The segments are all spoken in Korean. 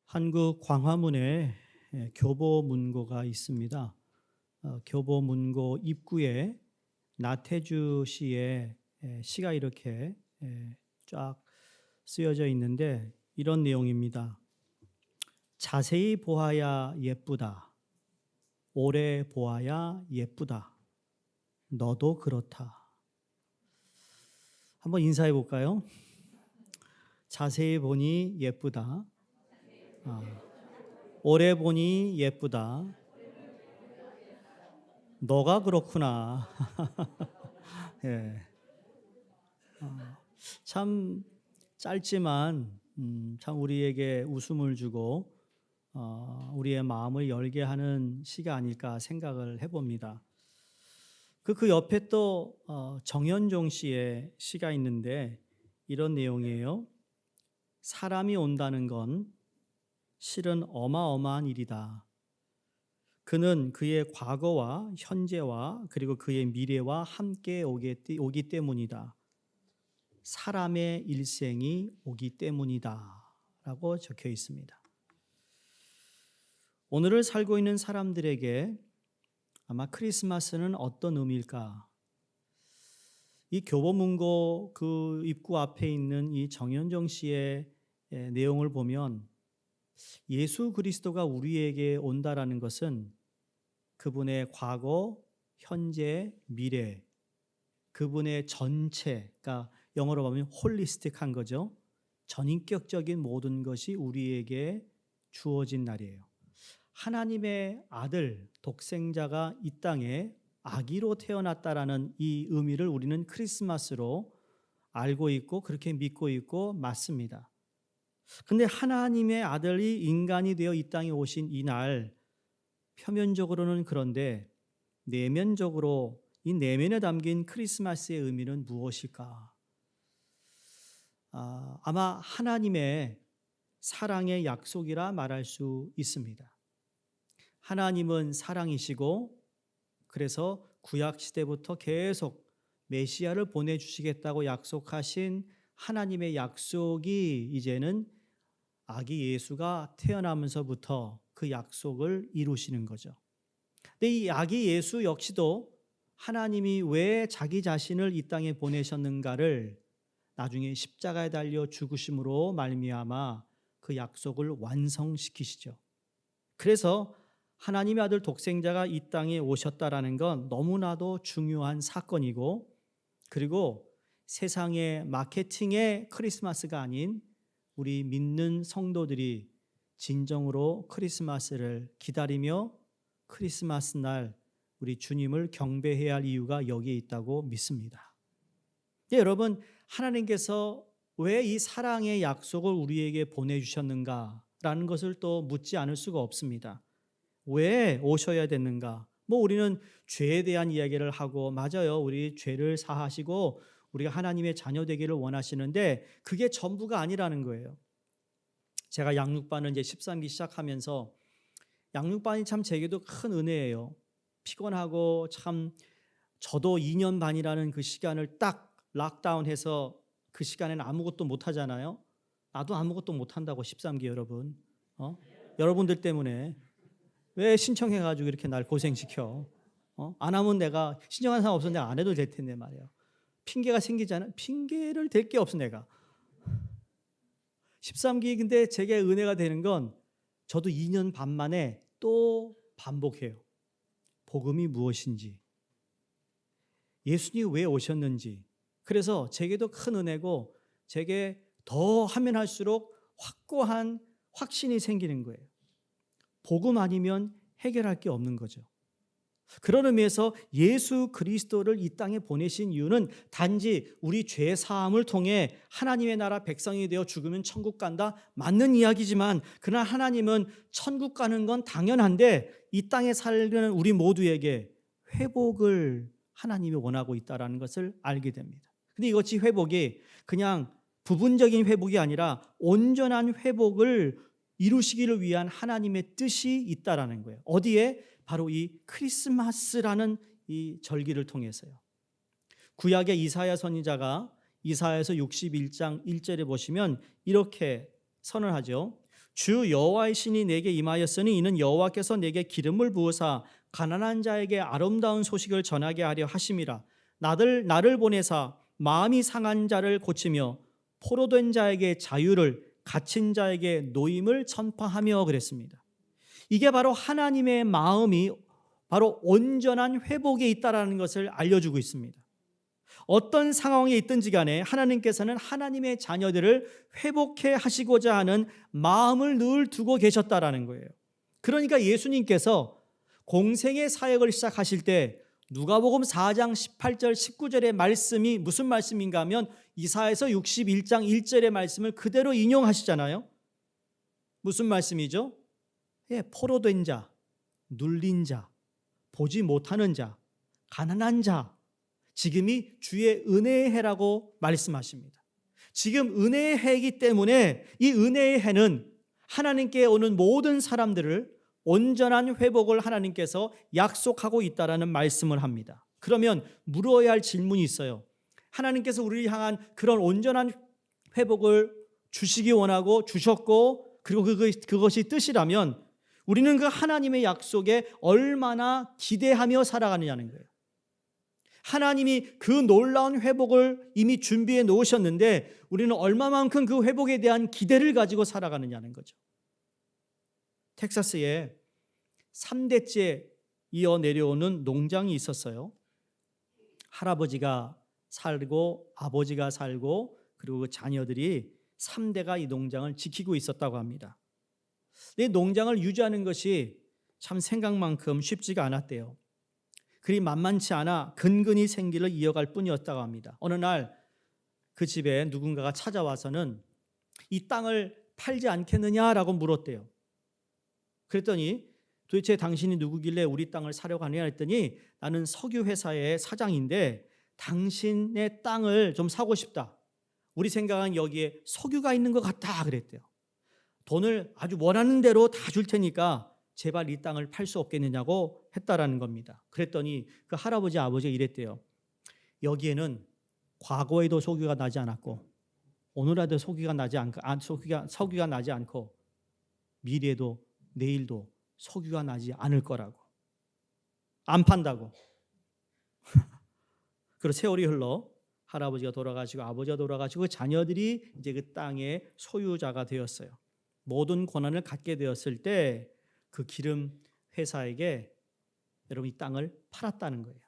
한국 광화문에 교보문고가 있습니다. 교보문고 입구에 나태주 씨의 시가 이렇게 쫙 쓰여져 있는데 이런 내용입니다. 자세히 보아야 예쁘다. 오래 보아야 예쁘다. 너도 그렇다. 한번 인사해 볼까요? 자세히 보니 예쁘다. 오래 보니 예쁘다. 너가 그렇구나. 예. 참 짧지만 참 우리에게 웃음을 주고 우리의 마음을 열게 하는 시가 아닐까 생각을 해봅니다. 그 옆에 또 정현종 씨의 시가 있는데 이런 내용이에요. 사람이 온다는 건 실은 어마어마한 일이다. 그는 그의 과거와 현재와 그리고 그의 미래와 함께 오기 때문이다. 사람의 일생이 오기 때문이다. 라고 적혀 있습니다. 오늘을 살고 있는 사람들에게 아마 크리스마스는 어떤 의미일까? 이 교보문고 그 입구 앞에 있는 이 정현정 씨의 내용을 보면 예수 그리스도가 우리에게 온다라는 것은 그분의 과거, 현재, 미래, 그분의 전체가 영어로 보면 홀리스틱한 거죠. 전인격적인 모든 것이 우리에게 주어진 날이에요. 하나님의 아들, 독생자가 이 땅에 아기로 태어났다라는 이 의미를 우리는 크리스마스로 알고 있고 그렇게 믿고 있고 맞습니다. 근데 하나님의 아들이 인간이 되어 이 땅에 오신 이 날, 표면적으로는 그런데 내면적으로 이 내면에 담긴 크리스마스의 의미는 무엇일까? 아마 하나님의 사랑의 약속이라 말할 수 있습니다. 하나님은 사랑이시고 그래서 구약 시대부터 계속 메시아를 보내주시겠다고 약속하신 하나님의 약속이 이제는 아기 예수가 태어나면서부터 그 약속을 이루시는 거죠. 근데 이 아기 예수 역시도 하나님이 왜 자기 자신을 이 땅에 보내셨는가를 나중에 십자가에 달려 죽으심으로 말미암아 그 약속을 완성시키시죠. 그래서 하나님의 아들 독생자가 이 땅에 오셨다라는 건 너무나도 중요한 사건이고 그리고 세상의 마케팅의 크리스마스가 아닌 우리 믿는 성도들이 진정으로 크리스마스를 기다리며 크리스마스 날 우리 주님을 경배해야 할 이유가 여기에 있다고 믿습니다. 여러분, 하나님께서 왜 이 사랑의 약속을 우리에게 보내주셨는가라는 것을 또 묻지 않을 수가 없습니다. 왜 오셔야 됐는가? 우리는 죄에 대한 이야기를 하고 맞아요. 우리 죄를 사하시고 우리가 하나님의 자녀 되기를 원하시는데 그게 전부가 아니라는 거예요. 제가 양육반을 이제 13기 시작하면서 양육반이 참 제게도 큰 은혜예요. 피곤하고 참 저도 2년 반이라는 그 시간을 딱 락다운해서 그 시간에는 아무것도 못 하잖아요. 나도 아무것도 못 한다고 13기 여러분. 여러분들 때문에 왜 신청해가지고 이렇게 날 고생시켜? 안 하면 내가 신청한 사람 없어 내가 안 해도 될 텐데 말이에요. 핑계가 생기잖아요. 핑계를 댈 게 없어 내가. 13기 근데 제게 은혜가 되는 건 저도 2년 반 만에 또 반복해요. 복음이 무엇인지, 예수님이 왜 오셨는지. 그래서 제게도 큰 은혜고 제게 더 하면 할수록 확고한 확신이 생기는 거예요. 복음 아니면 해결할 게 없는 거죠. 그런 의미에서 예수 그리스도를 이 땅에 보내신 이유는 단지 우리 죄 사함을 통해 하나님의 나라 백성이 되어 죽으면 천국 간다 맞는 이야기지만 그러나 하나님은 천국 가는 건 당연한데 이 땅에 살는 우리 모두에게 회복을 하나님이 원하고 있다는 것을 알게 됩니다. 근데 이것이 회복이 그냥 부분적인 회복이 아니라 온전한 회복을 이루시기를 위한 하나님의 뜻이 있다라는 거예요. 어디에? 바로 이 크리스마스라는 이 절기를 통해서요. 구약의 이사야 선지자가 이사야서 61장 1절에 보시면 이렇게 선언하죠. 주 여호와의 신이 내게 임하였으니 이는 여호와께서 내게 기름을 부으사 가난한 자에게 아름다운 소식을 전하게 하려 하심이라. 나를 보내사 마음이 상한 자를 고치며 포로된 자에게 자유를, 갇힌 자에게 노임을 전파하며 그랬습니다. 이게 바로 하나님의 마음이 바로 온전한 회복에 있다라는 것을 알려주고 있습니다. 어떤 상황에 있든지 간에 하나님께서는 하나님의 자녀들을 회복해 하시고자 하는 마음을 늘 두고 계셨다라는 거예요. 그러니까 예수님께서 공생의 사역을 시작하실 때 누가복음 4장 18절 19절의 말씀이 무슨 말씀인가 하면 이사야서 61장 1절의 말씀을 그대로 인용하시잖아요. 무슨 말씀이죠? 포로된 자, 눌린 자, 보지 못하는 자, 가난한 자, 지금이 주의 은혜의 해라고 말씀하십니다. 지금 은혜의 해이기 때문에 이 은혜의 해는 하나님께 오는 모든 사람들을 온전한 회복을 하나님께서 약속하고 있다라는 말씀을 합니다. 그러면 물어야 할 질문이 있어요. 하나님께서 우리를 향한 그런 온전한 회복을 주시기 원하고 주셨고 그리고 그것이 뜻이라면 우리는 그 하나님의 약속에 얼마나 기대하며 살아가느냐는 거예요. 하나님이 그 놀라운 회복을 이미 준비해 놓으셨는데 우리는 얼마만큼 그 회복에 대한 기대를 가지고 살아가느냐는 거죠. 텍사스에 3대째 이어 내려오는 농장이 있었어요. 할아버지가 살고 아버지가 살고 그리고 그 자녀들이 3대가 이 농장을 지키고 있었다고 합니다. 이 농장을 유지하는 것이 참 생각만큼 쉽지가 않았대요. 그리 만만치 않아 근근히 생기를 이어갈 뿐이었다고 합니다. 어느 날 그 집에 누군가가 찾아와서는 이 땅을 팔지 않겠느냐라고 물었대요. 그랬더니 도대체 당신이 누구길래 우리 땅을 사려고 하느냐 했더니 나는 석유 회사의 사장인데 당신의 땅을 좀 사고 싶다. 우리 생각은 여기에 석유가 있는 것 같다 그랬대요. 돈을 아주 원하는 대로 다 줄 테니까 제발 이 땅을 팔 수 없겠느냐고 했다라는 겁니다. 그랬더니 그 할아버지 아버지가 이랬대요. 여기에는 과거에도 석유가 나지 않았고 오늘에도 석유가 나지 않고 미래에도 내일도 석유가 나지 않을 거라고. 안 판다고. 그리고 세월이 흘러 할아버지가 돌아가시고 아버지가 돌아가시고 자녀들이 이제 그 땅의 소유자가 되었어요. 모든 권한을 갖게 되었을 때 그 기름 회사에게 여러분 이 땅을 팔았다는 거예요.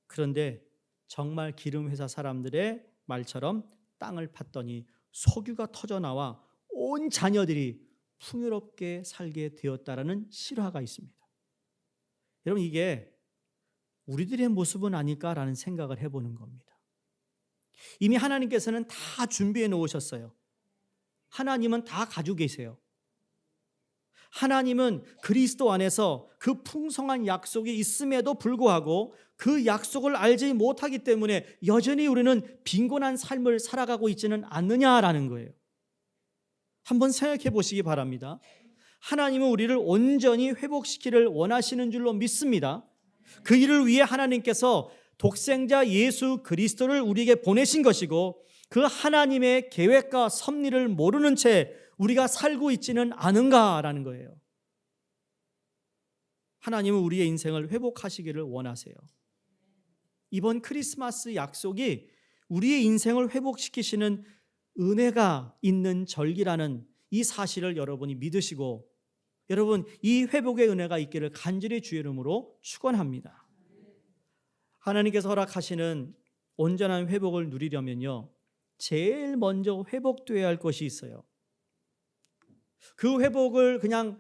그런데 정말 기름 회사 사람들의 말처럼 땅을 팠더니 석유가 터져 나와 온 자녀들이 풍요롭게 살게 되었다라는 실화가 있습니다. 여러분 이게 우리들의 모습은 아닐까라는 생각을 해보는 겁니다. 이미 하나님께서는 다 준비해 놓으셨어요. 하나님은 다 가지고 계세요. 하나님은 그리스도 안에서 그 풍성한 약속이 있음에도 불구하고 그 약속을 알지 못하기 때문에 여전히 우리는 빈곤한 삶을 살아가고 있지는 않느냐라는 거예요. 한번 생각해 보시기 바랍니다. 하나님은 우리를 온전히 회복시키기를 원하시는 줄로 믿습니다. 그 일을 위해 하나님께서 독생자 예수 그리스도를 우리에게 보내신 것이고 그 하나님의 계획과 섭리를 모르는 채 우리가 살고 있지는 않은가라는 거예요. 하나님은 우리의 인생을 회복하시기를 원하세요. 이번 크리스마스 약속이 우리의 인생을 회복시키시는 은혜가 있는 절기라는 이 사실을 여러분이 믿으시고 여러분 이 회복의 은혜가 있기를 간절히 주의 이름으로 축원합니다. 하나님께서 허락하시는 온전한 회복을 누리려면요 제일 먼저 회복되어야 할 것이 있어요. 그 회복을 그냥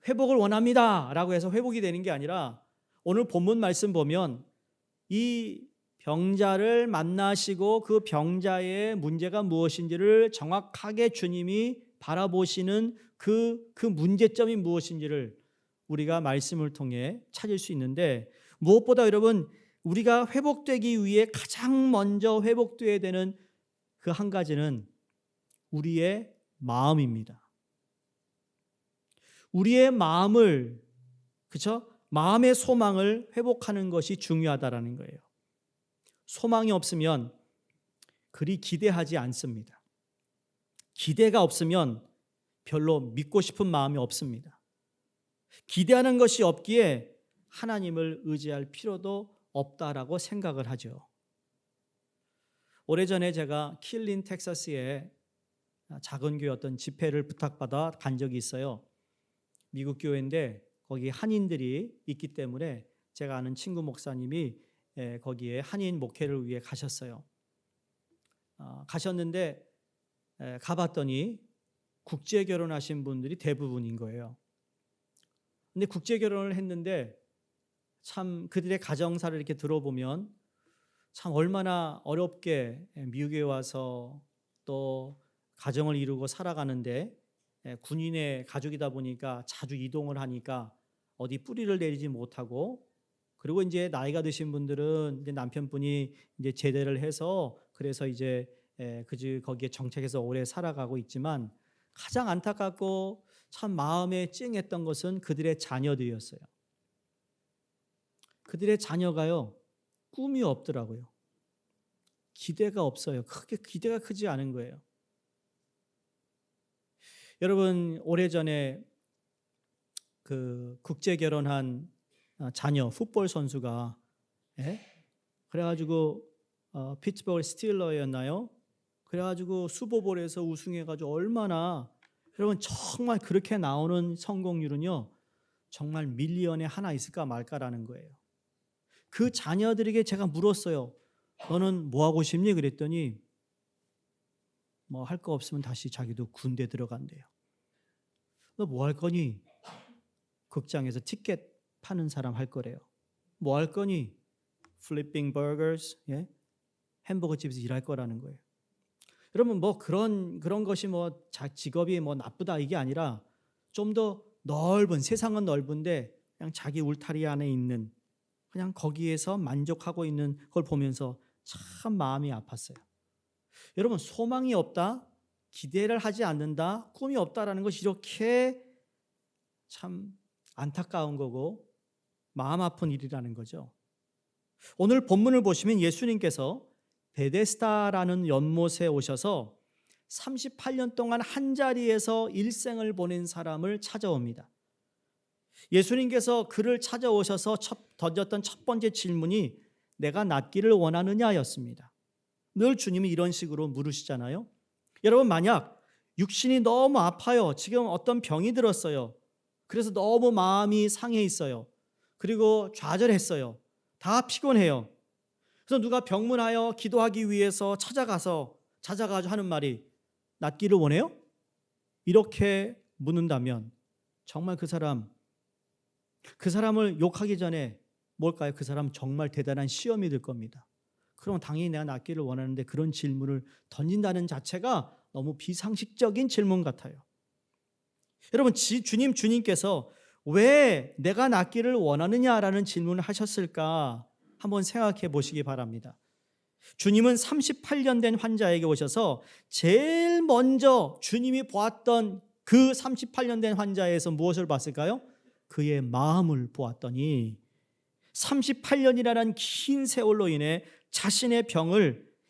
회복을 원합니다 라고 해서 회복이 되는 게 아니라 오늘 본문 말씀 보면 이 병자를 만나시고 그 병자의 문제가 무엇인지를 정확하게 주님이 바라보시는 그 문제점이 무엇인지를 우리가 말씀을 통해 찾을 수 있는데 무엇보다 여러분 우리가 회복되기 위해 가장 먼저 회복되어야 되는 그 한 가지는 우리의 마음입니다. 우리의 마음을 마음의 소망을 회복하는 것이 중요하다라는 거예요. 소망이 없으면 그리 기대하지 않습니다. 기대가 없으면 별로 믿고 싶은 마음이 없습니다. 기대하는 것이 없기에 하나님을 의지할 필요도 없다라고 생각을 하죠. 오래전에 제가 킬린 텍사스에 작은 교회 어떤 집회를 부탁받아 간 적이 있어요. 미국 교회인데 거기 한인들이 있기 때문에 제가 아는 친구 목사님이 거기에 한인 목회를 위해 가셨어요. 가셨는데 가봤더니 국제 결혼하신 분들이 대부분인 거예요. 근데 국제 결혼을 했는데 참 그들의 가정사를 이렇게 들어보면 참 얼마나 어렵게 미국에 와서 또 가정을 이루고 살아가는데 군인의 가족이다 보니까 자주 이동을 하니까 어디 뿌리를 내리지 못하고, 그리고 이제 나이가 드신 분들은 이제 남편분이 이제 제대를 해서 그래서 이제 거기에 정착해서 오래 살아가고 있지만, 가장 안타깝고 참 마음에 찡했던 것은 그들의 자녀들이었어요. 그들의 자녀가요, 꿈이 없더라고요. 기대가 없어요. 크게 기대가 크지 않은 거예요. 여러분, 오래전에 그 국제 결혼한 자녀 풋볼 선수가 그래가지고 피츠버그 스틸러였나요? 그래가지고 슈퍼볼에서 우승해가지고 얼마나, 여러분 정말 그렇게 나오는 성공률은요 정말 밀리언에 하나 있을까 말까라는 거예요. 그 자녀들에게 제가 물었어요. 너는 뭐 하고 싶니? 그랬더니 뭐 할 거 없으면 다시 자기도 군대 들어간대요. 너 뭐 할 거니? 극장에서 티켓 파는 사람 할 거래요. 뭐 할 거니? Flipping burgers, 햄버거 집에서 일할 거라는 거예요. 여러분 뭐 그런 것이 뭐 직업이 뭐 나쁘다 이게 아니라 좀 더 넓은, 세상은 넓은데 그냥 자기 울타리 안에 있는, 그냥 거기에서 만족하고 있는 걸 보면서 참 마음이 아팠어요. 여러분 소망이 없다, 기대를 하지 않는다, 꿈이 없다라는 것이 이렇게 참 안타까운 거고 마음 아픈 일이라는 거죠. 오늘 본문을 보시면 예수님께서 베데스다라는 연못에 오셔서 38년 동안 한 자리에서 일생을 보낸 사람을 찾아옵니다. 예수님께서 그를 찾아오셔서 던졌던 첫 번째 질문이 내가 낫기를 원하느냐였습니다. 늘 주님이 이런 식으로 물으시잖아요. 여러분 만약 육신이 너무 아파요. 지금 어떤 병이 들었어요. 그래서 너무 마음이 상해 있어요. 그리고 좌절했어요. 다 피곤해요. 그래서 누가 병문하여 기도하기 위해서 찾아가서 하는 말이 낫기를 원해요? 이렇게 묻는다면 정말 그 사람을 욕하기 전에 뭘까요? 그 사람 정말 대단한 시험이 될 겁니다. 그럼 당연히 내가 낫기를 원하는데 그런 질문을 던진다는 자체가 너무 비상식적인 질문 같아요. 여러분 주님께서 왜 내가 낫기를 원하느냐라는 질문을 하셨을까 한번 생각해 보시기 바랍니다. 주님은 38년 된 환자에게 오셔서 제일 먼저 주님이 보았던 그 38년 된 환자에서 무엇을 봤을까요? 그의 마음을 보았더니 38년이라는 긴 세월로 인해 자신의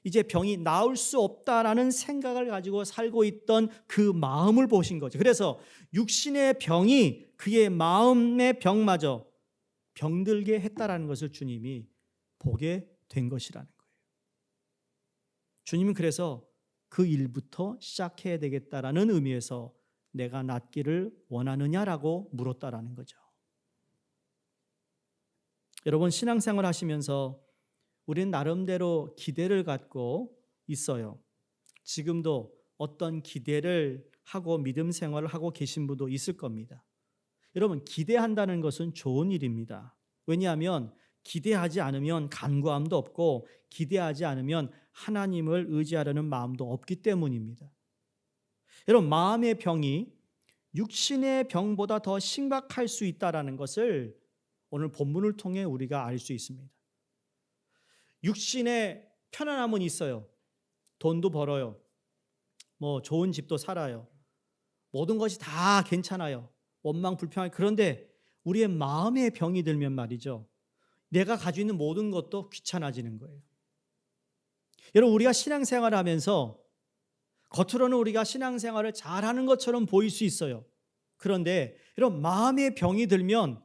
이제 병이 나을 수 없다라는 생각을 가지고 살고 있던 그 마음을 보신 거죠. 그래서 육신의 병이 그의 마음의 병마저 병들게 했다라는 것을 주님이 보게 된 것이라는 거예요. 주님은 그래서 그 일부터 시작해야 되겠다라는 의미에서 내가 낫기를 원하느냐라고 물었다라는 거죠. 여러분 신앙생활 하시면서 우리는 나름대로 기대를 갖고 있어요. 지금도 어떤 기대를 하고 믿음 생활을 하고 계신 분도 있을 겁니다. 여러분 기대한다는 것은 좋은 일입니다. 왜냐하면 기대하지 않으면 간구함도 없고 기대하지 않으면 하나님을 의지하려는 마음도 없기 때문입니다. 여러분 마음의 병이 육신의 병보다 더 심각할 수 있다는 것을 오늘 본문을 통해 우리가 알 수 있습니다. 육신의 편안함은 있어요. 돈도 벌어요. 뭐 좋은 집도 살아요. 모든 것이 다 괜찮아요. 원망 불평하고. 그런데 우리의 마음의 병이 들면 말이죠, 내가 가지고 있는 모든 것도 귀찮아지는 거예요. 여러분 우리가 신앙생활을 하면서 겉으로는 우리가 신앙생활을 잘하는 것처럼 보일 수 있어요. 그런데 이런 마음의 병이 들면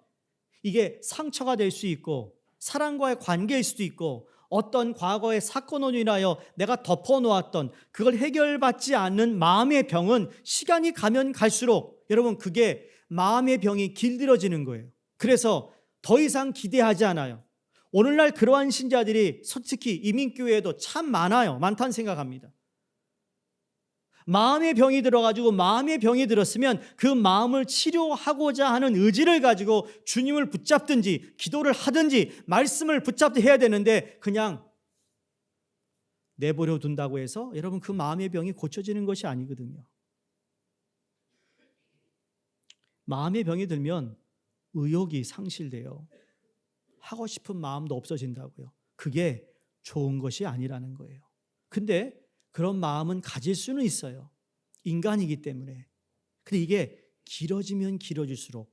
이게 상처가 될 수 있고 사람과의 관계일 수도 있고 어떤 과거의 사건으로 인하여 내가 덮어놓았던 그걸 해결받지 않는 마음의 병은 시간이 가면 갈수록 여러분 그게 마음의 병이 길들여지는 거예요. 그래서 더 이상 기대하지 않아요. 오늘날 그러한 신자들이 솔직히 이민교회에도 참 많다는 생각합니다. 마음의 병이 들어가지고 마음의 병이 들었으면 그 마음을 치료하고자 하는 의지를 가지고 주님을 붙잡든지 기도를 하든지 말씀을 붙잡든지 해야 되는데 그냥 내버려 둔다고 해서 여러분 그 마음의 병이 고쳐지는 것이 아니거든요. 마음의 병이 들면 의욕이 상실돼요. 하고 싶은 마음도 없어진다고요. 그게 좋은 것이 아니라는 거예요. 근데 그런 마음은 가질 수는 있어요. 인간이기 때문에. 근데 이게 길어지면 길어질수록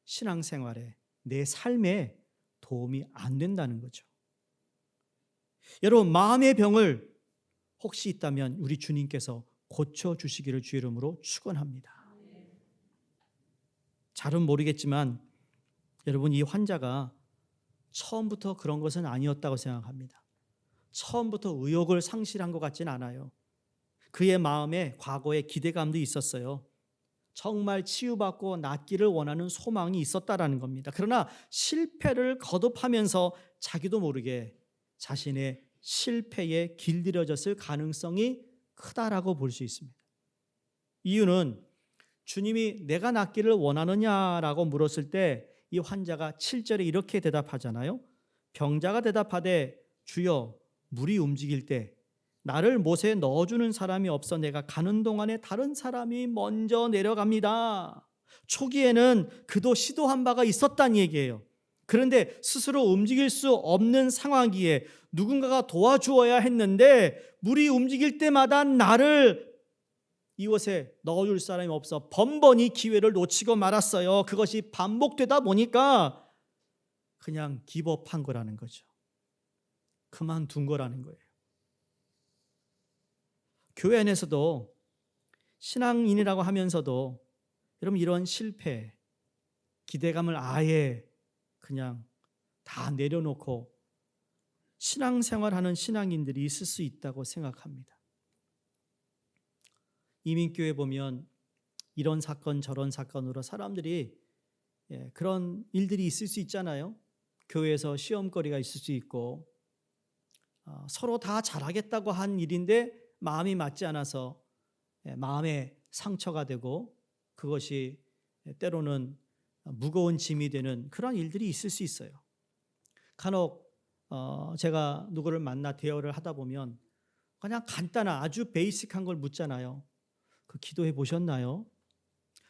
신앙생활에 내 삶에 도움이 안 된다는 거죠. 여러분 마음의 병을 혹시 있다면 우리 주님께서 고쳐주시기를 주의 이름으로 축원합니다. 잘은 모르겠지만 여러분 이 환자가 처음부터 그런 것은 아니었다고 생각합니다. 처음부터 의욕을 상실한 것 같진 않아요. 그의 마음에 과거의 기대감도 있었어요. 정말 치유받고 낫기를 원하는 소망이 있었다라는 겁니다. 그러나 실패를 거듭하면서 자기도 모르게 자신의 실패에 길들여졌을 가능성이 크다라고 볼 수 있습니다. 이유는 주님이 내가 낫기를 원하느냐라고 물었을 때 이 환자가 7절에 이렇게 대답하잖아요. 병자가 대답하되 주여 물이 움직일 때 나를 못에 넣어주는 사람이 없어 내가 가는 동안에 다른 사람이 먼저 내려갑니다. 초기에는 그도 시도한 바가 있었다는 얘기예요. 그런데 스스로 움직일 수 없는 상황이기에 누군가가 도와주어야 했는데 물이 움직일 때마다 나를 이곳에 넣어줄 사람이 없어 번번이 기회를 놓치고 말았어요. 그것이 반복되다 보니까 그냥 기법한 거라는 거죠. 그만둔 거라는 거예요. 교회 안에서도 신앙인이라고 하면서도 여러분 이런 실패, 기대감을 아예 그냥 다 내려놓고 신앙생활하는 신앙인들이 있을 수 있다고 생각합니다. 이민교회 보면 이런 사건 저런 사건으로 사람들이 그런 일들이 있을 수 있잖아요. 교회에서 시험거리가 있을 수 있고 서로 다 잘하겠다고 한 일인데 마음이 맞지 않아서 마음에 상처가 되고 그것이 때로는 무거운 짐이 되는 그런 일들이 있을 수 있어요. 간혹 제가 누구를 만나 대화를 하다 보면 그냥 간단한 아주 베이직한 걸 묻잖아요. 그 기도해 보셨나요?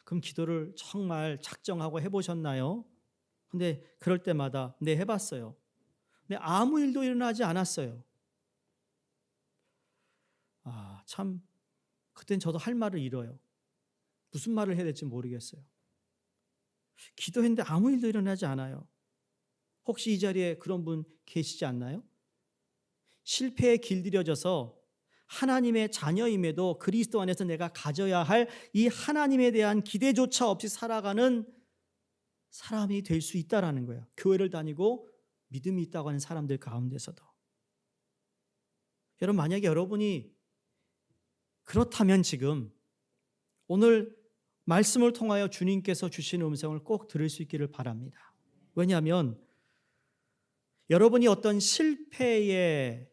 그럼 기도를 정말 작정하고 해보셨나요? 근데 그럴 때마다 네 해봤어요. 근데 아무 일도 일어나지 않았어요. 참 그땐 저도 할 말을 잃어요. 무슨 말을 해야 될지 모르겠어요. 기도했는데 아무 일도 일어나지 않아요. 혹시 이 자리에 그런 분 계시지 않나요? 실패에 길들여져서 하나님의 자녀임에도 그리스도 안에서 내가 가져야 할 이 하나님에 대한 기대조차 없이 살아가는 사람이 될 수 있다라는 거예요. 교회를 다니고 믿음이 있다고 하는 사람들 가운데서도. 여러분 만약에 여러분이 그렇다면 지금 오늘 말씀을 통하여 주님께서 주시는 음성을 꼭 들을 수 있기를 바랍니다. 왜냐하면 여러분이 어떤 실패를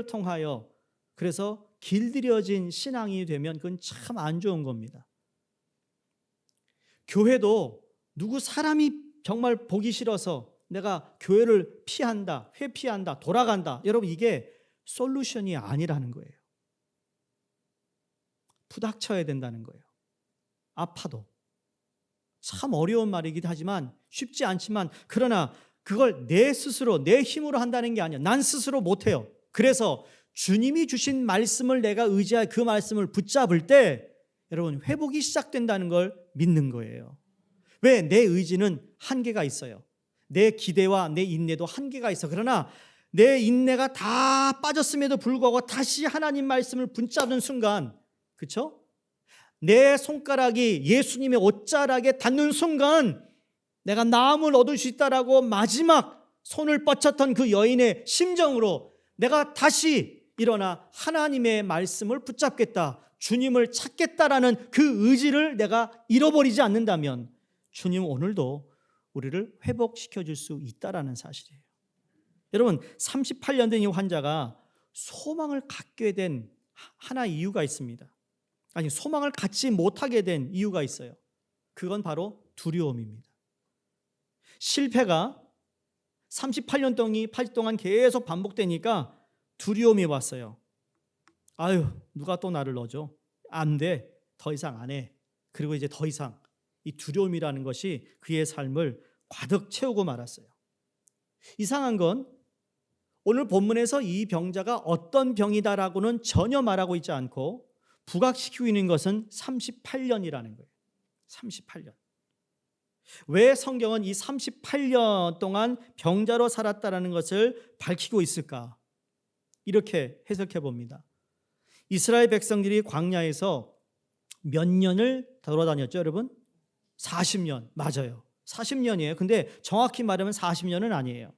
통하여 그래서 길들여진 신앙이 되면 그건 참 안 좋은 겁니다. 교회도 누구 사람이 정말 보기 싫어서 내가 교회를 피한다, 회피한다, 돌아간다. 여러분 이게 솔루션이 아니라는 거예요. 부닥쳐야 된다는 거예요. 아파도. 참 어려운 말이기도 하지만 쉽지 않지만 그러나 그걸 내 스스로 내 힘으로 한다는 게 아니야. 난 스스로 못해요. 그래서 주님이 주신 말씀을 내가 의지할 그 말씀을 붙잡을 때 여러분 회복이 시작된다는 걸 믿는 거예요. 왜? 내 의지는 한계가 있어요. 내 기대와 내 인내도 한계가 있어. 그러나 내 인내가 다 빠졌음에도 불구하고 다시 하나님 말씀을 붙잡는 순간 그렇죠? 내 손가락이 예수님의 옷자락에 닿는 순간 내가 나음을 얻을 수 있다라고 마지막 손을 뻗쳤던 그 여인의 심정으로 내가 다시 일어나 하나님의 말씀을 붙잡겠다, 주님을 찾겠다라는 그 의지를 내가 잃어버리지 않는다면 주님 오늘도 우리를 회복시켜 줄 수 있다라는 사실이에요. 여러분, 38년 된 이 환자가 소망을 갖게 된 하나의 이유가 있습니다. 아니, 소망을 갖지 못하게 된 이유가 있어요. 그건 바로 두려움입니다. 실패가 38년 동안 계속 반복되니까 두려움이 왔어요. 아유, 누가 또 나를 넣어줘? 안 돼. 더 이상 안 해. 그리고 이제 더 이상 이 두려움이라는 것이 그의 삶을 가득 채우고 말았어요. 이상한 건 오늘 본문에서 이 병자가 어떤 병이다라고는 전혀 말하고 있지 않고 부각시키고 있는 것은 38년이라는 거예요. 38년. 왜 성경은 이 38년 동안 병자로 살았다는 것을 밝히고 있을까? 이렇게 해석해 봅니다. 이스라엘 백성들이 광야에서 몇 년을 돌아다녔죠, 여러분? 40년. 맞아요. 40년이에요. 근데 정확히 말하면 40년은 아니에요.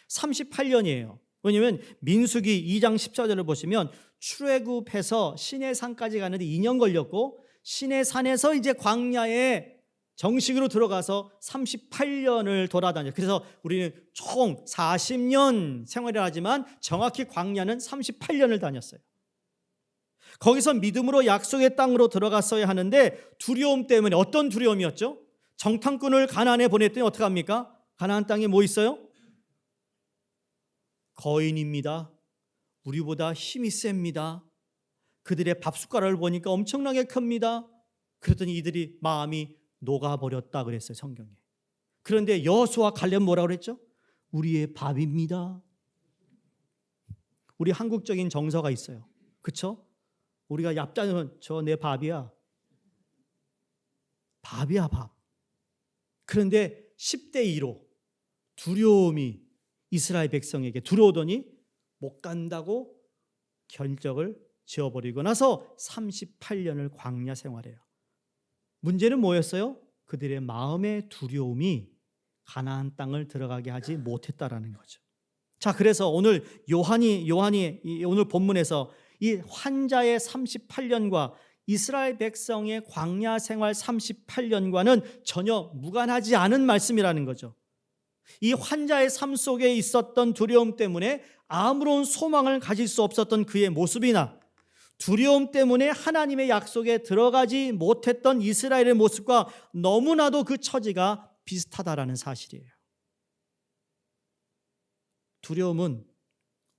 38년이에요. 왜냐하면 민수기 2장 14절을 보시면 출애굽해서 시내산까지 가는데 2년 걸렸고 시내산에서 이제 광야에 정식으로 들어가서 38년을 돌아다녀요. 그래서 우리는 총 40년 생활을 하지만 정확히 광야는 38년을 다녔어요. 거기서 믿음으로 약속의 땅으로 들어갔어야 하는데 두려움 때문에, 어떤 두려움이었죠? 정탐꾼을 가나안에 보냈더니 어떻게 합니까? 가나안 땅에 뭐 있어요? 거인입니다. 우리보다 힘이 셉니다. 그들의 밥숟가락을 보니까 엄청나게 큽니다. 그랬더니 이들이 마음이 녹아버렸다 그랬어요, 성경에. 그런데 여호수아 갈렙 뭐라고 그랬죠? 우리의 밥입니다. 우리 한국적인 정서가 있어요. 그렇죠? 우리가 얍자면 저 내 밥이야. 밥이야, 밥. 그런데 10대 2로 두려움이 이스라엘 백성에게 들어오더니 못 간다고 결정을 지어버리고 나서 38년을 광야 생활해요. 문제는 뭐였어요? 그들의 마음의 두려움이 가나안 땅을 들어가게 하지 못했다라는 거죠. 자, 그래서 오늘 요한이 오늘 본문에서 이 환자의 38년과 이스라엘 백성의 광야 생활 38년과는 전혀 무관하지 않은 말씀이라는 거죠. 이 환자의 삶 속에 있었던 두려움 때문에 아무런 소망을 가질 수 없었던 그의 모습이나 두려움 때문에 하나님의 약속에 들어가지 못했던 이스라엘의 모습과 너무나도 그 처지가 비슷하다라는 사실이에요. 두려움은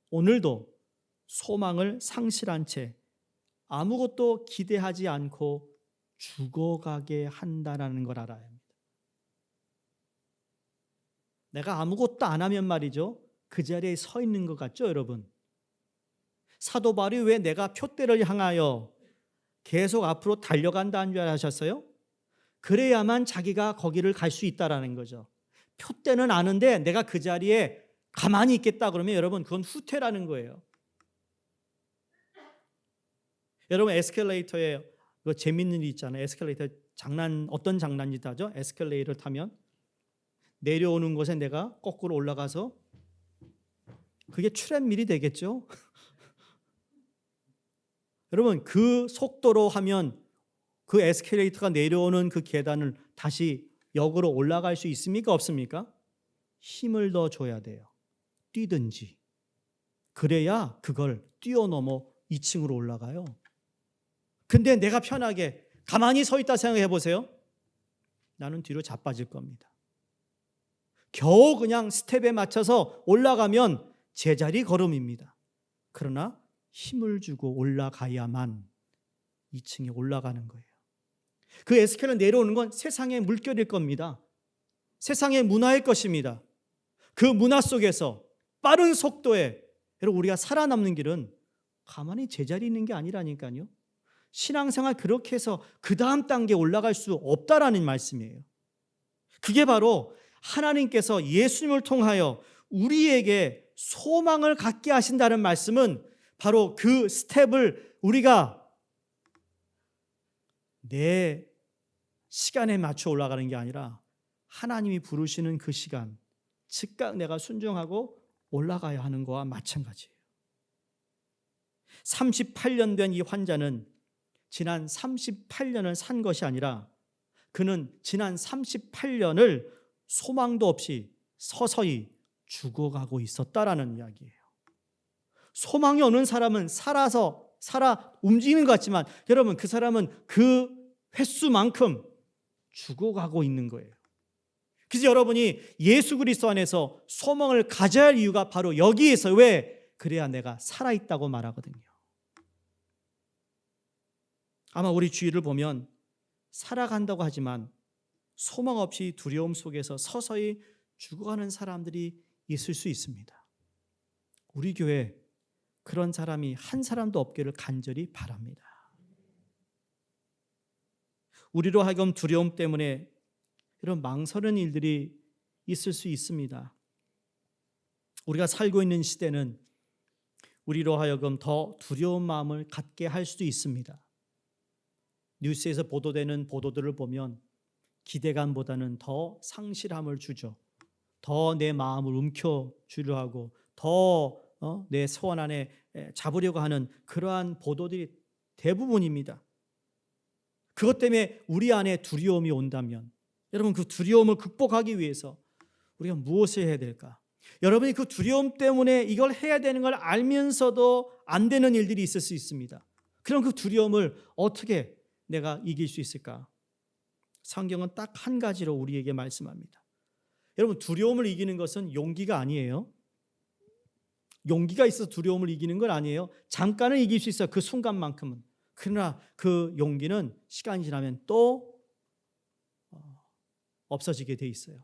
오늘도 소망을 상실한 채 아무것도 기대하지 않고 죽어가게 한다는 걸 알아야 합니다. 내가 아무것도 안 하면 말이죠, 그 자리에 서 있는 것 같죠, 여러분? 사도 바울이 왜 내가 표대를 향하여 계속 앞으로 달려간다는 줄 아셨어요? 그래야만 자기가 거기를 갈 수 있다라는 거죠. 표대는 아는데 내가 그 자리에 가만히 있겠다 그러면 여러분 그건 후퇴라는 거예요. 여러분 에스컬레이터에 그 재밌는 일 있잖아요. 에스컬레이터 어떤 장난짓 하죠? 에스컬레이터를 타면 내려오는 곳에 내가 거꾸로 올라가서 그게 트랩밀이 되겠죠? 여러분 그 속도로 하면 그 에스컬레이터가 내려오는 그 계단을 다시 역으로 올라갈 수 있습니까? 없습니까? 힘을 더 줘야 돼요. 뛰든지. 그래야 그걸 뛰어넘어 2층으로 올라가요. 근데 내가 편하게 가만히 서 있다 생각해 보세요. 나는 뒤로 자빠질 겁니다. 겨우 그냥 스텝에 맞춰서 올라가면 제자리 걸음입니다. 그러나 힘을 주고 올라가야만 2층에 올라가는 거예요. 그 에스컬레이터 내려오는 건 세상의 물결일 겁니다. 세상의 문화일 것입니다. 그 문화 속에서 빠른 속도에 여러분 우리가 살아남는 길은 가만히 제자리에 있는 게 아니라니까요. 신앙생활 그렇게 해서 그 다음 단계에 올라갈 수 없다라는 말씀이에요. 그게 바로 하나님께서 예수님을 통하여 우리에게 소망을 갖게 하신다는 말씀은 바로 그 스텝을 우리가 내 시간에 맞춰 올라가는 게 아니라 하나님이 부르시는 그 시간, 즉각 내가 순종하고 올라가야 하는 거와 마찬가지예요. 38년 된 이 환자는 지난 38년을 산 것이 아니라 그는 지난 38년을 소망도 없이 서서히 죽어가고 있었다라는 이야기예요. 소망이 없는 사람은 살아 움직이는 것 같지만 여러분, 그 사람은 그 횟수만큼 죽어가고 있는 거예요. 그래서 여러분이 예수 그리스도 안에서 소망을 가져야 할 이유가 바로 여기에서, 왜? 그래야 내가 살아있다고 말하거든요. 아마 우리 주위를 보면 살아간다고 하지만 소망 없이 두려움 속에서 서서히 죽어가는 사람들이 있을 수 있습니다. 우리 교회 그런 사람이 한 사람도 없기를 간절히 바랍니다. 우리로 하여금 두려움 때문에 이런 망설이는 일들이 있을 수 있습니다. 우리가 살고 있는 시대는 우리로 하여금 더 두려운 마음을 갖게 할 수도 있습니다. 뉴스에서 보도되는 보도들을 보면 기대감보다는 더 상실함을 주죠. 더 내 마음을 움켜쥐려 하고 더 내 소원 안에 잡으려고 하는 그러한 보도들이 대부분입니다. 그것 때문에 우리 안에 두려움이 온다면 여러분, 그 두려움을 극복하기 위해서 우리가 무엇을 해야 될까? 여러분이 그 두려움 때문에 이걸 해야 되는 걸 알면서도 안 되는 일들이 있을 수 있습니다. 그럼 그 두려움을 어떻게 내가 이길 수 있을까? 성경은 딱 한 가지로 우리에게 말씀합니다. 여러분, 두려움을 이기는 것은 용기가 아니에요. 용기가 있어서 두려움을 이기는 건 아니에요. 잠깐은 이길 수 있어요. 그 순간만큼은. 그러나 그 용기는 시간이 지나면 또 없어지게 돼 있어요.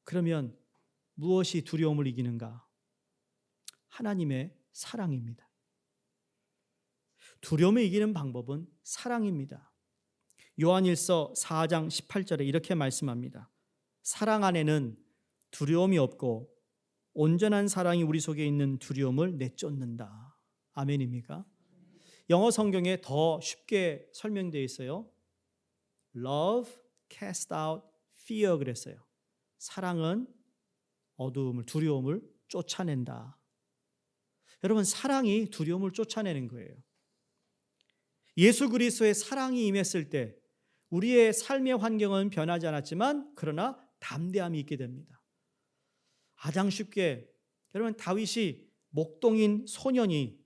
그러면 무엇이 두려움을 이기는가? 하나님의 사랑입니다. 두려움을 이기는 방법은 사랑입니다. 요한일서 4장 18절에 이렇게 말씀합니다. 사랑 안에는 두려움이 없고 온전한 사랑이 우리 속에 있는 두려움을 내쫓는다. 아멘입니까? 영어 성경에 더 쉽게 설명되어 있어요. Love cast out fear 그랬어요. 사랑은 어두움을, 두려움을 쫓아낸다. 여러분, 사랑이 두려움을 쫓아내는 거예요. 예수 그리스도의 사랑이 임했을 때 우리의 삶의 환경은 변하지 않았지만 그러나 담대함이 있게 됩니다. 가장 쉽게 여러분, 다윗이 목동인 소년이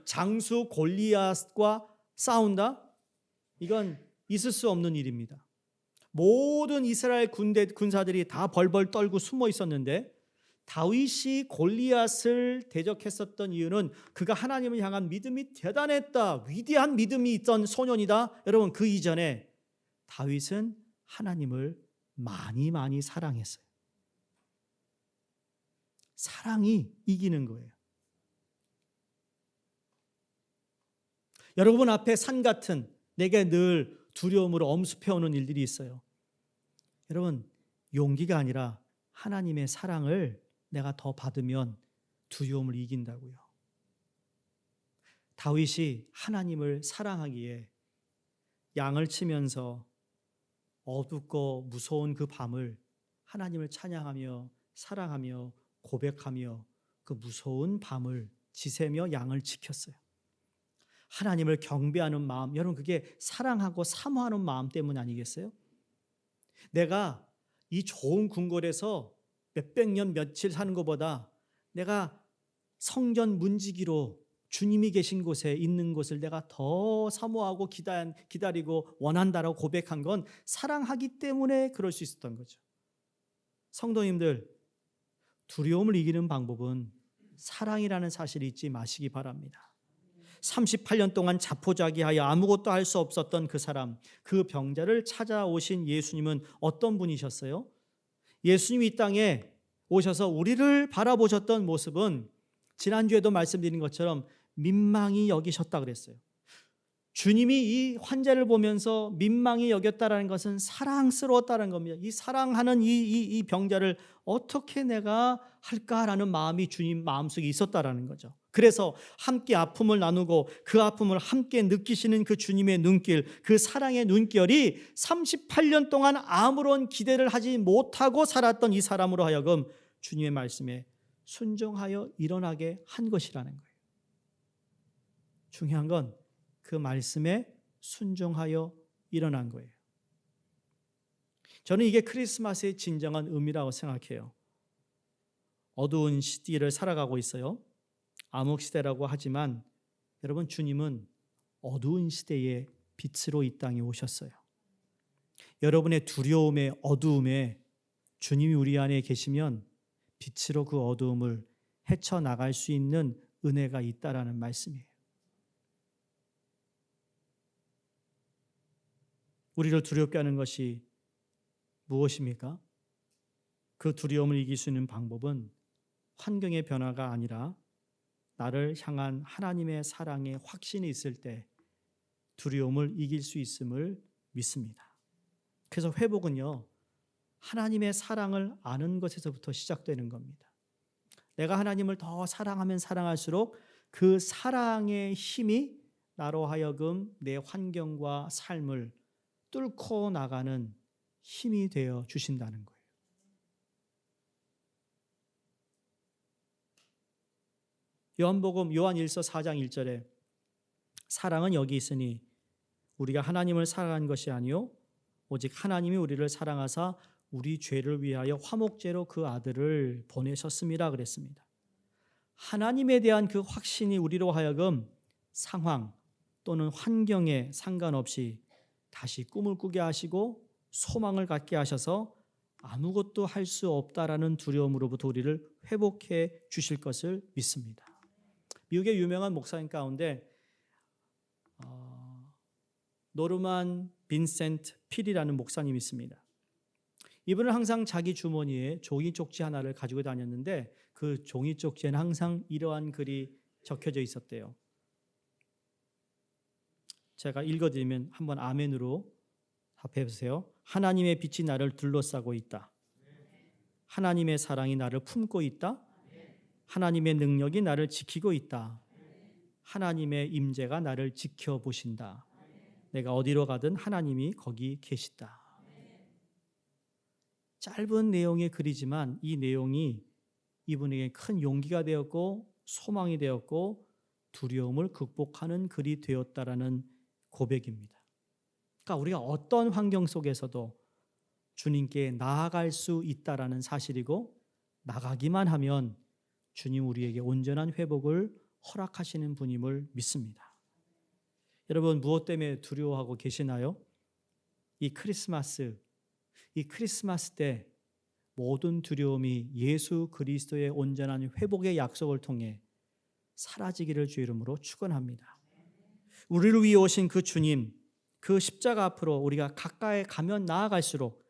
장수 골리앗과 싸운다? 이건 있을 수 없는 일입니다. 모든 이스라엘 군사들이 다 벌벌 떨고 숨어 있었는데 다윗이 골리앗을 대적했었던 이유는 그가 하나님을 향한 믿음이 대단했다, 위대한 믿음이 있던 소년이다. 여러분, 그 이전에 다윗은 하나님을 많이 사랑했어요. 사랑이 이기는 거예요. 여러분 앞에 산 같은 내게 늘 두려움으로 엄습해오는 일들이 있어요. 여러분, 용기가 아니라 하나님의 사랑을 내가 더 받으면 두려움을 이긴다고요. 다윗이 하나님을 사랑하기에 양을 치면서 어둡고 무서운 그 밤을 하나님을 찬양하며 사랑하며 고백하며 그 무서운 밤을 지새며 양을 지켰어요. 하나님을 경배하는 마음, 여러분 그게 사랑하고 사모하는 마음 때문 아니겠어요? 내가 이 좋은 궁궐에서 몇백 년 며칠 사는 것보다 내가 성전 문지기로 주님이 계신 곳에 있는 곳을 내가 더 사모하고 기다리고 원한다라고 고백한 건 사랑하기 때문에 그럴 수 있었던 거죠. 성도님들, 두려움을 이기는 방법은 사랑이라는 사실을 잊지 마시기 바랍니다. 38년 동안 자포자기하여 아무것도 할 수 없었던 그 사람, 그 병자를 찾아오신 예수님은 어떤 분이셨어요? 예수님이 이 땅에 오셔서 우리를 바라보셨던 모습은 지난주에도 말씀드린 것처럼 민망히 여기셨다 그랬어요. 주님이 이 환자를 보면서 민망히 여겼다라는 것은 사랑스러웠다는 겁니다. 이 사랑하는 이 병자를 어떻게 내가 할까라는 마음이 주님 마음속에 있었다라는 거죠. 그래서 함께 아픔을 나누고 그 아픔을 함께 느끼시는 그 주님의 눈길, 그 사랑의 눈결이 38년 동안 아무런 기대를 하지 못하고 살았던 이 사람으로 하여금 주님의 말씀에 순종하여 일어나게 한 것이라는 거예요. 중요한 건 그 말씀에 순종하여 일어난 거예요. 저는 이게 크리스마스의 진정한 의미라고 생각해요. 어두운 시대를 살아가고 있어요. 암흑시대라고 하지만 여러분, 주님은 어두운 시대의 빛으로 이 땅에 오셨어요. 여러분의 두려움에, 어두움에 주님이 우리 안에 계시면 빛으로 그 어두움을 헤쳐나갈 수 있는 은혜가 있다라는 말씀이에요. 우리를 두렵게 하는 것이 무엇입니까? 그 두려움을 이길 수 있는 방법은 환경의 변화가 아니라 나를 향한 하나님의 사랑의 확신이 있을 때 두려움을 이길 수 있음을 믿습니다. 그래서 회복은요, 하나님의 사랑을 아는 것에서부터 시작되는 겁니다. 내가 하나님을 더 사랑하면 사랑할수록 그 사랑의 힘이 나로 하여금 내 환경과 삶을 뚫고 나가는 힘이 되어 주신다는 거예요. 요한복음 요한 1서 4장 1절에 사랑은 여기 있으니 우리가 하나님을 사랑한 것이 아니요 오직 하나님이 우리를 사랑하사 우리 죄를 위하여 화목제로 그 아들을 보내셨음이라 그랬습니다. 하나님에 대한 그 확신이 우리로 하여금 상황 또는 환경에 상관없이 다시 꿈을 꾸게 하시고 소망을 갖게 하셔서 아무것도 할 수 없다라는 두려움으로부터 우리를 회복해 주실 것을 믿습니다. 미국의 유명한 목사님 가운데 노르만 빈센트 필이라는 목사님이 있습니다. 이분은 항상 자기 주머니에 종이 쪽지 하나를 가지고 다녔는데 그 종이 쪽지에는 항상 이러한 글이 적혀져 있었대요. 제가 읽어드리면 한번 아멘으로 답해 보세요. 하나님의 빛이 나를 둘러싸고 있다. 하나님의 사랑이 나를 품고 있다. 하나님의 능력이 나를 지키고 있다. 하나님의 임재가 나를 지켜보신다. 내가 어디로 가든 하나님이 거기 계시다. 짧은 내용의 글이지만 이 내용이 이분에게 큰 용기가 되었고 소망이 되었고 두려움을 극복하는 글이 되었다라는 고백입니다. 그러니까 우리가 어떤 환경 속에서도 주님께 나아갈 수 있다라는 사실이고 나가기만 하면 주님 우리에게 온전한 회복을 허락하시는 분임을 믿습니다. 여러분, 무엇 때문에 두려워하고 계시나요? 이 크리스마스 때 모든 두려움이 예수 그리스도의 온전한 회복의 약속을 통해 사라지기를 주 이름으로 축원합니다. 우리를 위해 오신 그 주님, 그 십자가 앞으로 우리가 가까이 가면 나아갈수록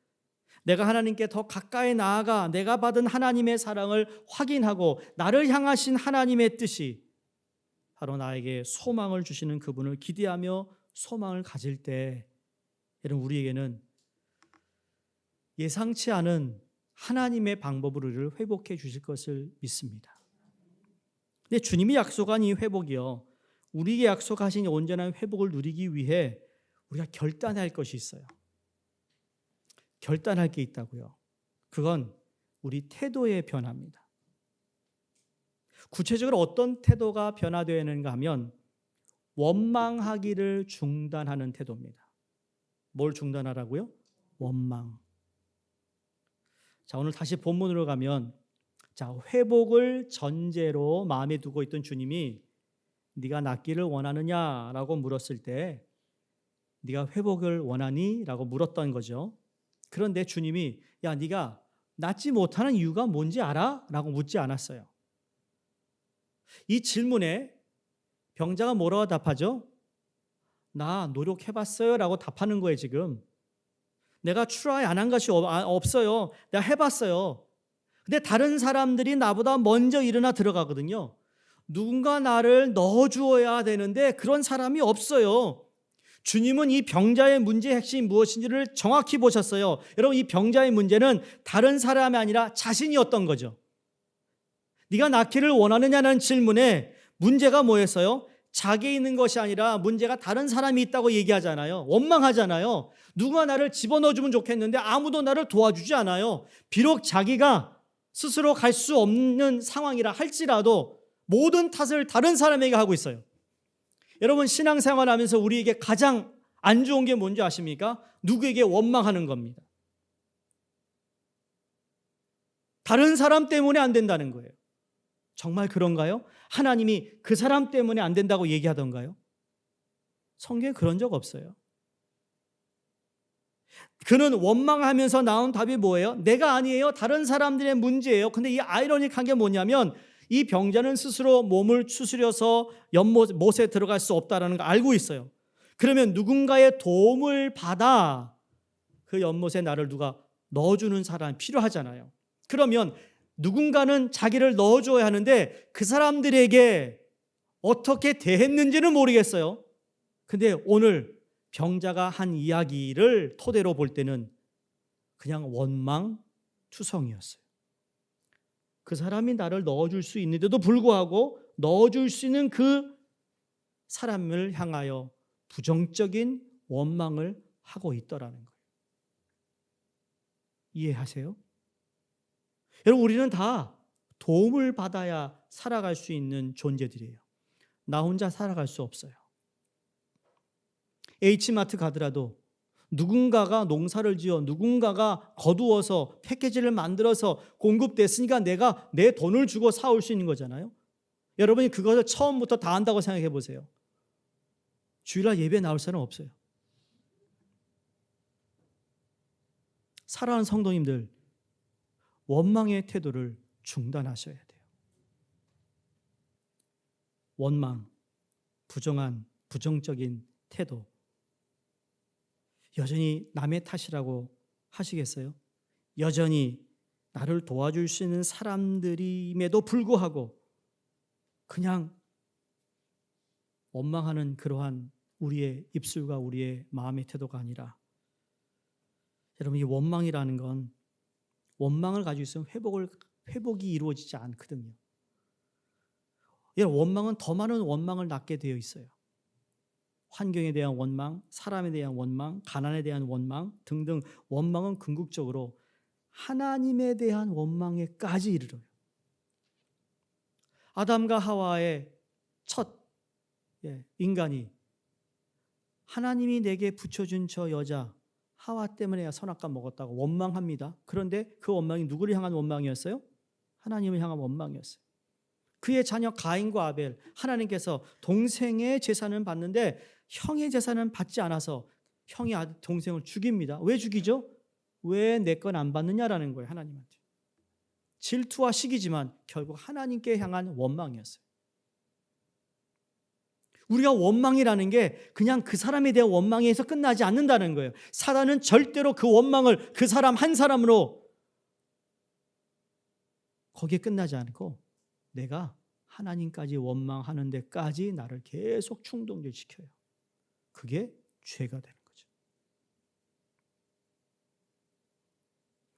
내가 하나님께 더 가까이 나아가 내가 받은 하나님의 사랑을 확인하고 나를 향하신 하나님의 뜻이 바로 나에게 소망을 주시는 그분을 기대하며 소망을 가질 때 여러분, 우리에게는 예상치 않은 하나님의 방법으로 우리를 회복해 주실 것을 믿습니다. 근데 주님이 약속한 이 회복이요, 우리에게 약속하신 온전한 회복을 누리기 위해 우리가 결단할 것이 있어요. 결단할 게 있다고요. 그건 우리 태도의 변화입니다. 구체적으로 어떤 태도가 변화되는가 하면 원망하기를 중단하는 태도입니다. 뭘 중단하라고요? 원망. 자, 오늘 다시 본문으로 가면 회복을 전제로 마음에 두고 있던 주님이 네가 낫기를 원하느냐라고 물었을 때 네가 회복을 원하니? 라고 물었던 거죠. 그런데 주님이 야, 네가 낫지 못하는 이유가 뭔지 알아? 라고 묻지 않았어요. 이 질문에 병자가 뭐라고 답하죠? 나 노력해봤어요 라고 답하는 거예요. 지금 내가 트라이 안 한 것이 없어요. 내가 해봤어요. 근데 다른 사람들이 나보다 먼저 일어나 들어가거든요. 누군가 나를 넣어주어야 되는데 그런 사람이 없어요. 주님은 이 병자의 문제의 핵심이 무엇인지를 정확히 보셨어요. 여러분, 이 병자의 문제는 다른 사람이 아니라 자신이었던 거죠. 네가 낫기를 원하느냐는 질문에 문제가 뭐였어요? 자기에 있는 것이 아니라 문제가 다른 사람이 있다고 얘기하잖아요. 원망하잖아요. 누가 나를 집어넣어주면 좋겠는데 아무도 나를 도와주지 않아요. 비록 자기가 스스로 갈 수 없는 상황이라 할지라도 모든 탓을 다른 사람에게 하고 있어요. 여러분, 신앙생활하면서 우리에게 가장 안 좋은 게 뭔지 아십니까? 누구에게 원망하는 겁니다. 다른 사람 때문에 안 된다는 거예요. 정말 그런가요? 하나님이 그 사람 때문에 안 된다고 얘기하던가요? 성경에 그런 적 없어요. 그는 원망하면서 나온 답이 뭐예요? 내가 아니에요. 다른 사람들의 문제예요. 근데 이 아이러니한 게 뭐냐면 이 병자는 스스로 몸을 추스려서 연못에 들어갈 수 없다는 걸 알고 있어요. 그러면 누군가의 도움을 받아 그 연못에 나를 누가 넣어주는 사람이 필요하잖아요. 그러면 누군가는 자기를 넣어줘야 하는데 그 사람들에게 어떻게 대했는지는 모르겠어요. 근데 오늘 병자가 한 이야기를 토대로 볼 때는 그냥 원망투성이었어요. 그 사람이 나를 넣어줄 수 있는데도 불구하고 넣어줄 수 있는 그 사람을 향하여 부정적인 원망을 하고 있더라는 거예요. 이해하세요? 여러분, 우리는 다 도움을 받아야 살아갈 수 있는 존재들이에요. 나 혼자 살아갈 수 없어요. H마트 가더라도 누군가가 농사를 지어 누군가가 거두어서 패키지를 만들어서 공급됐으니까 내가 내 돈을 주고 사올 수 있는 거잖아요. 여러분이 그것을 처음부터 다 한다고 생각해 보세요. 주일날 예배 나올 사람 없어요. 사랑하는 성도님들, 원망의 태도를 중단하셔야 돼요. 원망, 부정적인 태도. 여전히 남의 탓이라고 하시겠어요? 여전히 나를 도와줄 수 있는 사람들임에도 불구하고 그냥 원망하는 그러한 우리의 입술과 우리의 마음의 태도가 아니라, 여러분, 이 원망이라는 건 원망을 가지고 있으면 회복이 이루어지지 않거든요. 원망은 더 많은 원망을 낳게 되어 있어요. 환경에 대한 원망, 사람에 대한 원망, 가난에 대한 원망 등등. 원망은 궁극적으로 하나님에 대한 원망에까지 이르러요. 아담과 하와의 첫 인간이 하나님이 내게 붙여준 저 여자 하와 때문에 선악과 먹었다고 원망합니다. 그런데 그 원망이 누구를 향한 원망이었어요? 하나님을 향한 원망이었어요. 그의 자녀 가인과 아벨, 하나님께서 동생의 재산은 받는데 형의 재산은 받지 않아서 형이 동생을 죽입니다. 왜 죽이죠? 왜 내 건 안 받느냐라는 거예요. 하나님한테. 질투와 시기지만 결국 하나님께 향한 원망이었어요. 우리가 원망이라는 게 그냥 그 사람에 대한 원망에서 끝나지 않는다는 거예요. 사단은 절대로 그 원망을 그 사람 한 사람으로 거기에 끝나지 않고 내가 하나님까지 원망하는 데까지 나를 계속 충동시켜요. 그게 죄가 되는 거죠.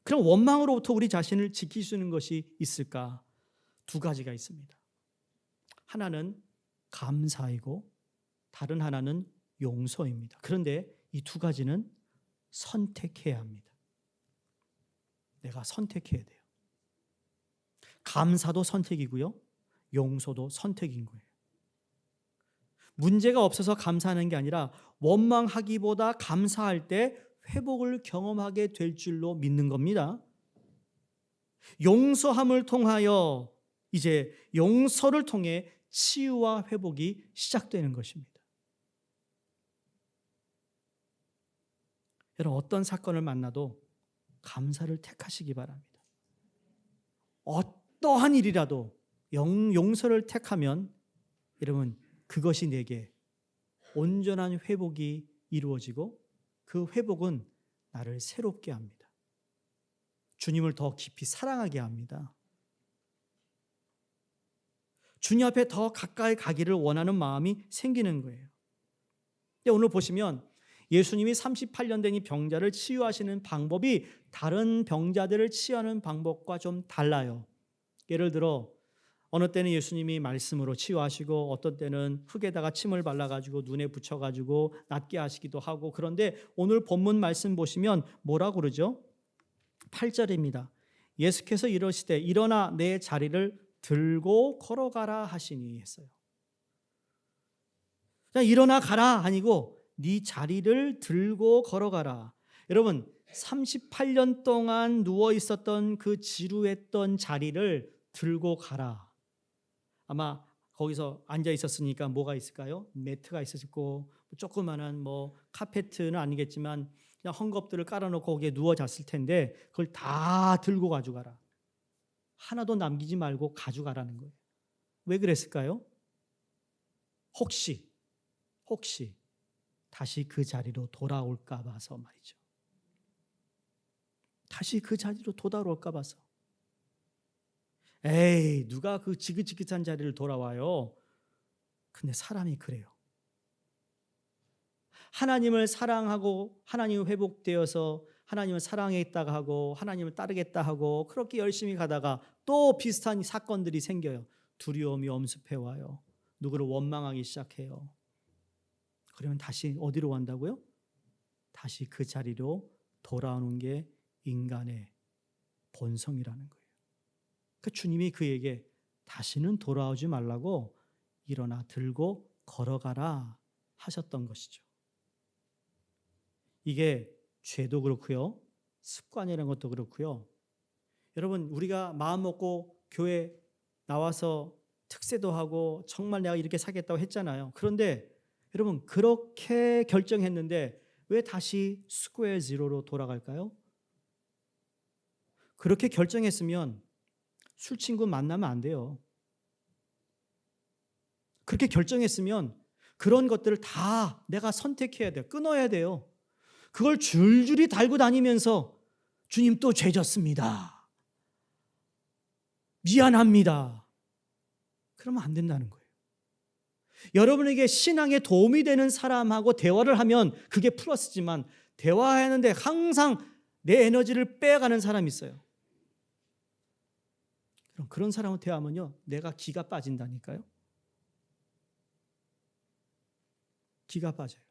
그럼 원망으로부터 우리 자신을 지킬 수 있는 것이 있을까? 두 가지가 있습니다. 하나는 감사이고 다른 하나는 용서입니다. 그런데 이 두 가지는 선택해야 합니다. 내가 선택해야 돼요. 감사도 선택이고요. 용서도 선택인 거예요. 문제가 없어서 감사하는 게 아니라 원망하기보다 감사할 때 회복을 경험하게 될 줄로 믿는 겁니다. 용서함을 통하여 이제 용서를 통해 치유와 회복이 시작되는 것입니다. 여러분, 어떤 사건을 만나도 감사를 택하시기 바랍니다. 어떠한 일이라도 용서를 택하면 여러분, 그것이 내게 온전한 회복이 이루어지고 그 회복은 나를 새롭게 합니다. 주님을 더 깊이 사랑하게 합니다. 주님 앞에 더 가까이 가기를 원하는 마음이 생기는 거예요. 근데 오늘 보시면 예수님이 38년 된 이 병자를 치유하시는 방법이 다른 병자들을 치유하는 방법과 좀 달라요. 예를 들어 어느 때는 예수님이 말씀으로 치유하시고 어떤 때는 흙에다가 침을 발라가지고 눈에 붙여가지고 낫게 하시기도 하고, 그런데 오늘 본문 말씀 보시면 뭐라고 그러죠? 8절입니다. 예수께서 이러시되 일어나 내 자리를 들고 걸어가라 하시니 했어요. 그냥 일어나 가라 아니고 네 자리를 들고 걸어가라. 여러분 38년 동안 누워 있었던 그 지루했던 자리를 들고 가라. 아마 거기서 앉아 있었으니까 뭐가 있을까요? 매트가 있었고 조그만한 카페트는 아니겠지만 그냥 헝겊들을 깔아놓고 거기에 누워 잤을 텐데 그걸 다 들고 가져가라. 하나도 남기지 말고 가져가라는 거예요. 왜 그랬을까요? 혹시 다시 그 자리로 돌아올까 봐서 말이죠. 다시 그 자리로 돌아올까 봐서. 에이, 누가 그 지긋지긋한 자리를 돌아와요? 근데 사람이 그래요. 하나님을 사랑하고 하나님 회복되어서 하나님을 사랑했다 하고 하나님을 따르겠다 하고 그렇게 열심히 가다가 또 비슷한 사건들이 생겨요. 두려움이 엄습해와요. 누구를 원망하기 시작해요. 그러면 다시 어디로 간다고요? 다시 그 자리로 돌아오는 게 인간의 본성이라는 거예요. 그 주님이 그에게 다시는 돌아오지 말라고 일어나 들고 걸어가라 하셨던 것이죠. 이게 죄도 그렇고요. 습관이라는 것도 그렇고요. 여러분 우리가 마음 먹고 교회 나와서 특세도 하고 정말 내가 이렇게 살겠다고 했잖아요. 그런데 여러분 그렇게 결정했는데 왜 다시 스퀘어 제로로 돌아갈까요? 그렇게 결정했으면 술 친구 만나면 안 돼요. 그렇게 결정했으면 그런 것들을 다 내가 선택해야 돼요. 끊어야 돼요. 그걸 줄줄이 달고 다니면서 주님 또 죄 졌습니다. 미안합니다. 그러면 안 된다는 거예요. 여러분에게 신앙에 도움이 되는 사람하고 대화를 하면 그게 플러스지만 대화하는데 항상 내 에너지를 빼가는 사람이 있어요. 그럼 그런 사람하고 대화하면요, 내가 기가 빠진다니까요. 기가 빠져요.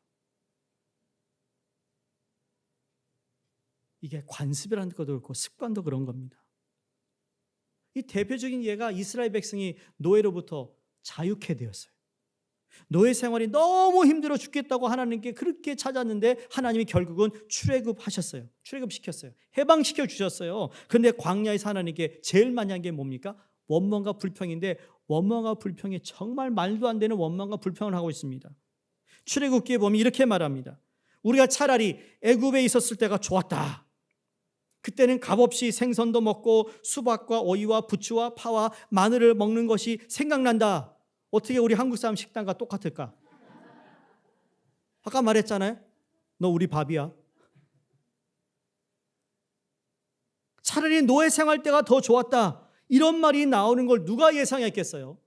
이게 관습이라는 것도 그렇고 습관도 그런 겁니다. 이 대표적인 예가 이스라엘 백성이 노예로부터 자유케 되었어요. 노예 생활이 너무 힘들어 죽겠다고 하나님께 그렇게 찾았는데 하나님이 결국은 출애굽하셨어요. 출애굽시켰어요. 해방시켜 주셨어요. 그런데 광야에서 하나님께 제일 많이 한 게 뭡니까? 원망과 불평인데 원망과 불평이 정말 말도 안 되는 원망과 불평을 하고 있습니다. 출애굽기에 보면 이렇게 말합니다. 우리가 차라리 애굽에 있었을 때가 좋았다. 그때는 값없이 생선도 먹고 수박과 오이와 부추와 파와 마늘을 먹는 것이 생각난다. 어떻게 우리 한국 사람 식단과 똑같을까? 아까 말했잖아요. 너 우리 밥이야. 차라리 노예 생활 때가 더 좋았다. 이런 말이 나오는 걸 누가 예상했겠어요?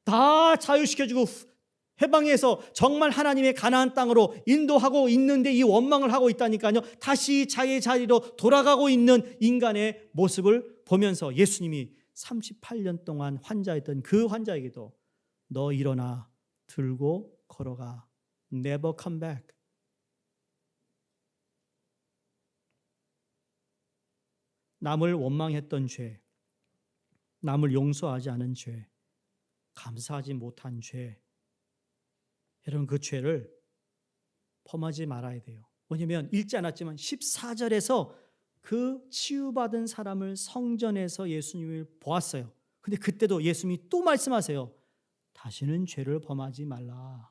다 자유시켜주고 해방해서 정말 하나님의 가나안 땅으로 인도하고 있는데 이 원망을 하고 있다니까요. 다시 자기의 자리로 돌아가고 있는 인간의 모습을 보면서 예수님이 38년 동안 환자였던 그 환자에게도 너 일어나 들고 걸어가. Never come back. 남을 원망했던 죄, 남을 용서하지 않은 죄, 감사하지 못한 죄, 여러분 그 죄를 범하지 말아야 돼요. 왜냐하면 읽지 않았지만 14절에서 그 치유받은 사람을 성전에서 예수님을 보았어요. 근데 그때도 예수님이 또 말씀하세요. 다시는 죄를 범하지 말라.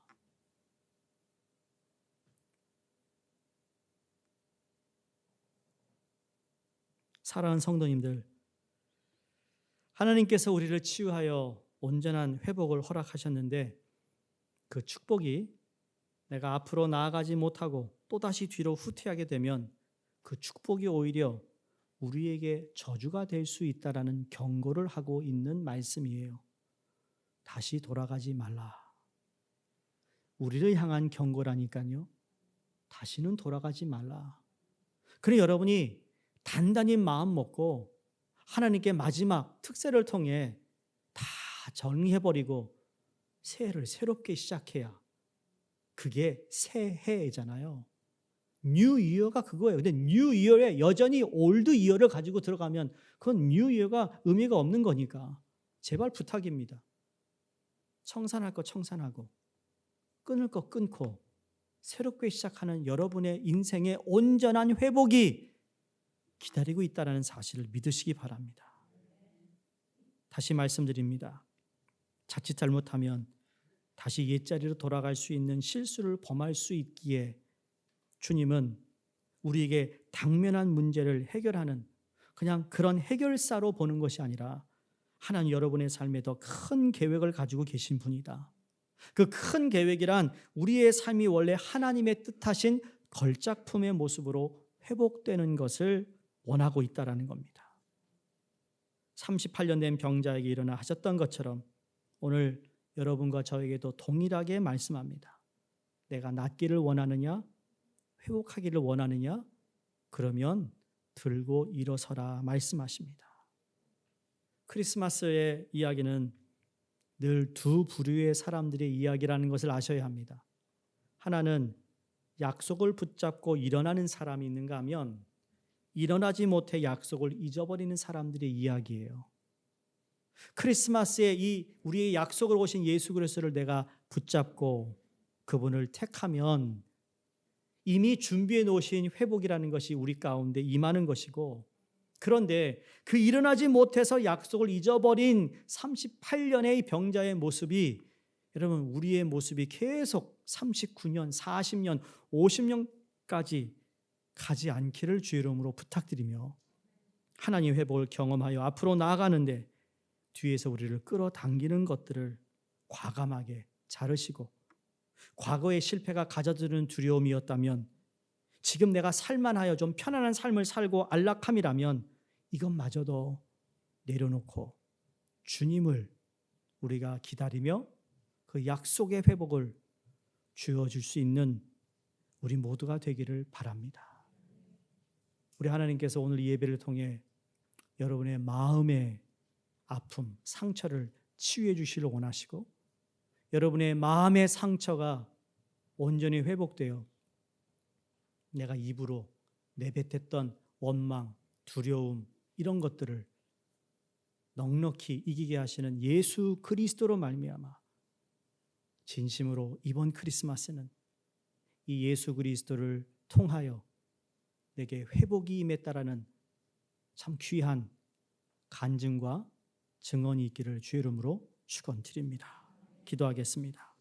사랑하는 성도님들, 하나님께서 우리를 치유하여 온전한 회복을 허락하셨는데 그 축복이 내가 앞으로 나아가지 못하고 또다시 뒤로 후퇴하게 되면 그 축복이 오히려 우리에게 저주가 될 수 있다라는 경고를 하고 있는 말씀이에요. 다시 돌아가지 말라. 우리를 향한 경고라니까요. 다시는 돌아가지 말라. 그래 여러분이 단단히 마음 먹고 하나님께 마지막 특세를 통해 다 정리해버리고 새해를 새롭게 시작해야 그게 새해잖아요. 뉴 이어가 그거예요. 근데 뉴 이어에 여전히 올드 이어를 가지고 들어가면 그건 뉴 이어가 의미가 없는 거니까 제발 부탁입니다. 청산할 거 청산하고 끊을 거 끊고 새롭게 시작하는 여러분의 인생의 온전한 회복이 기다리고 있다는 사실을 믿으시기 바랍니다. 다시 말씀드립니다. 자칫 잘못하면 다시 옛자리로 돌아갈 수 있는 실수를 범할 수 있기에 주님은 우리에게 당면한 문제를 해결하는 그냥 그런 해결사로 보는 것이 아니라 하나님 여러분의 삶에 더 큰 계획을 가지고 계신 분이다. 그 큰 계획이란 우리의 삶이 원래 하나님의 뜻하신 걸작품의 모습으로 회복되는 것을 원하고 있다는 겁니다. 38년 된 병자에게 일어나 하셨던 것처럼 오늘 여러분과 저에게도 동일하게 말씀합니다. 내가 낫기를 원하느냐? 회복하기를 원하느냐? 그러면 들고 일어서라 말씀하십니다. 크리스마스의 이야기는 늘 두 부류의 사람들의 이야기라는 것을 아셔야 합니다. 하나는 약속을 붙잡고 일어나는 사람이 있는가 하면 일어나지 못해 약속을 잊어버리는 사람들의 이야기예요. 크리스마스에 이 우리의 약속을 오신 예수 그리스도를 내가 붙잡고 그분을 택하면 이미 준비해 놓으신 회복이라는 것이 우리 가운데 임하는 것이고, 그런데 그 일어나지 못해서 약속을 잊어버린 38년의 병자의 모습이 여러분 우리의 모습이 계속 39년, 40년, 50년까지 가지 않기를 주의 이름으로 부탁드리며 하나님 회복을 경험하여 앞으로 나아가는데 뒤에서 우리를 끌어당기는 것들을 과감하게 자르시고, 과거의 실패가 가져드는 두려움이었다면 지금 내가 살만하여 좀 편안한 삶을 살고 안락함이라면 이것마저도 내려놓고 주님을 우리가 기다리며 그 약속의 회복을 주어줄 수 있는 우리 모두가 되기를 바랍니다. 우리 하나님께서 오늘 이 예배를 통해 여러분의 마음의 아픔, 상처를 치유해 주시기를 원하시고 여러분의 마음의 상처가 온전히 회복되어 내가 입으로 내뱉었던 원망, 두려움 이런 것들을 넉넉히 이기게 하시는 예수 그리스도로 말미암아 진심으로 이번 크리스마스는 이 예수 그리스도를 통하여 내게 회복이 임했다라는 참 귀한 간증과 증언이 있기를 주의 이름으로 축원드립니다. 기도하겠습니다.